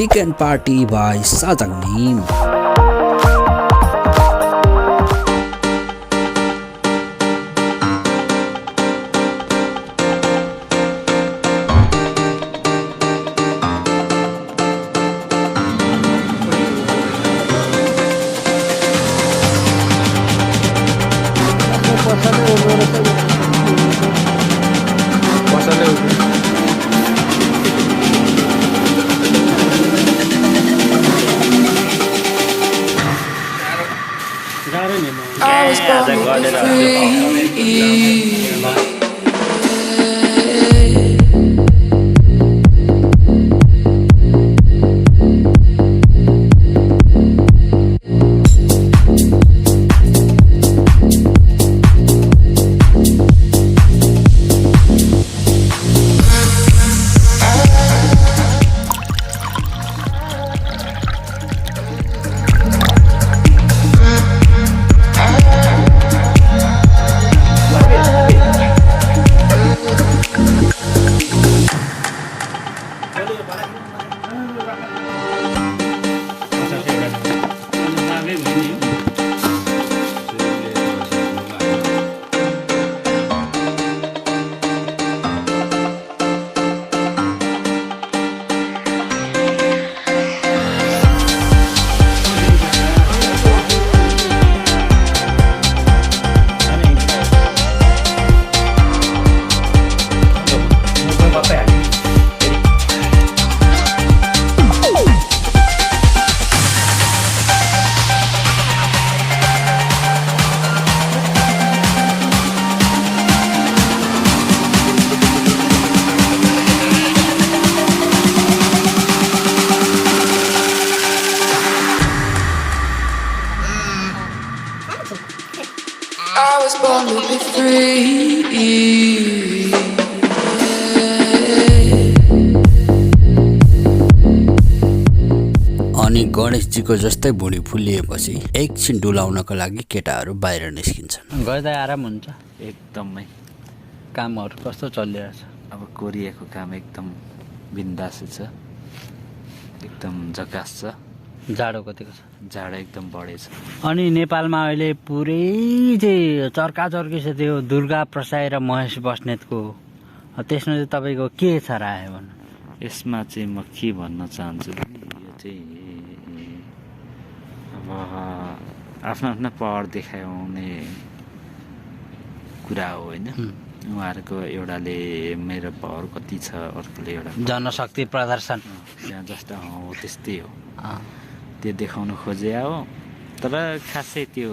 Chicken Party by Sajangnim. I was born to be free. I was born to be free. अनि गणेशजीको जस्तै भुँडी फुलिएपछि एकछिन डुलाउनको लागि केटाहरू बाहिर निस्किन्छन्। गर्दा आराम हुन्छ एकदमै। कामहरू कस्तो चलिरहेछ? अब कोरिएको काम एकदम बिन्दास छ, एकदम झकास छ। जाडो कतिको छ? जाडो एकदम बढेछ। अनि नेपालमा अहिले पुरै चाहिँ चर्काचर्की छ त्यो दुर्गा प्रसाई र महेश बस्नेतको। त्यसमा चाहिँ तपाईँको के छ राय भन्नु? यसमा चाहिँ म के भन्न चाहन्छु भने यो चाहिँ अब आफ्नो आफ्नो पावर देखाउने कुरा हो होइन। उहाँहरूको एउटाले मेरो पावर कति छ, अर्कोले एउटा जनशक्ति प्रदर्शन त्यहाँ जस्तो हो, त्यस्तै हो। त्यो देखाउनु खोजे हो, तर खासै त्यो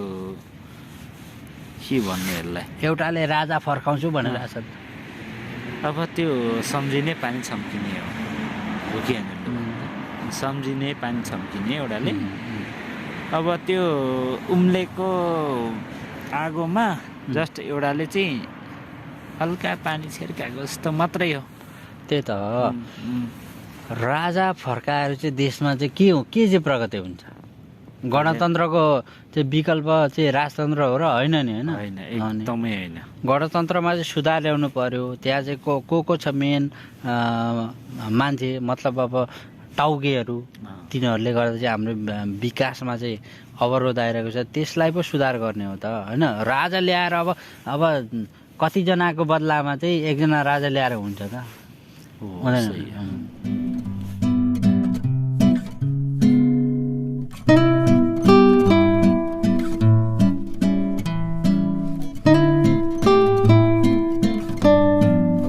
के भन्ने यसलाई, एउटाले राजा फर्काउँछु भनिरहेछ। अब त्यो सम्झिने पानी छम्किने हो कि होइन? सम्झिने पानी छम्किने एउटाले। अब त्यो उम्लेको आगोमा जस्ट एउटाले चाहिँ हल्का पानी छिर्काएको जस्तो मात्रै हो। त्यही त राजा फर्काएर चाहिँ देशमा चाहिँ के हो, के चाहिँ प्रगति हुन्छ? गणतन्त्रको चाहिँ विकल्प चाहिँ राजतन्त्र हो र होइन नि? होइन, एकदमै होइन। गणतन्त्रमा चाहिँ सुधार ल्याउनु पर्यो। त्यहाँ चाहिँ को छ मेन मान्छे, मतलब अब टाउकेहरू, तिनीहरूले गर्दा चाहिँ हाम्रो विकासमा चाहिँ अवरोध आइरहेको छ। त्यसलाई पो सुधार गर्ने हो त होइन? राजा ल्याएर अब कतिजनाको बदलामा चाहिँ एकजना राजा ल्याएर हुन्छ त?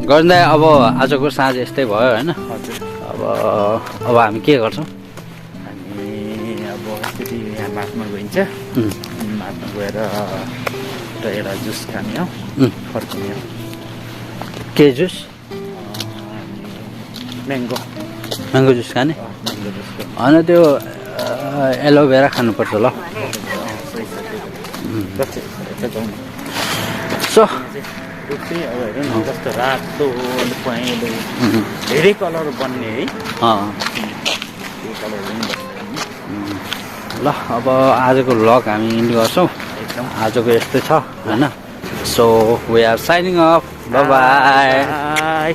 गर्दा अब आजको साँझ यस्तै भयो होइन? अब हामी के गर्छौँ? हामी अब यसरी यहाँ माथमा गइन्छ, माथमा गएर एउटा जुस खाने हो, फर्किने हो। के जुस? म्याङ्गो जुस खाने होइन? त्यो एलोभेरा खानुपर्छ ल। सो अब हेर्नु न कस्तो रातो पहेँलो धेरै कलर बन्ने है। त्यो कलरहरू पनि ल अब आजको भ्लग हामी इन्ड गर्छौँ। आजको यस्तै छ हैन। So we are signing off. Bye by.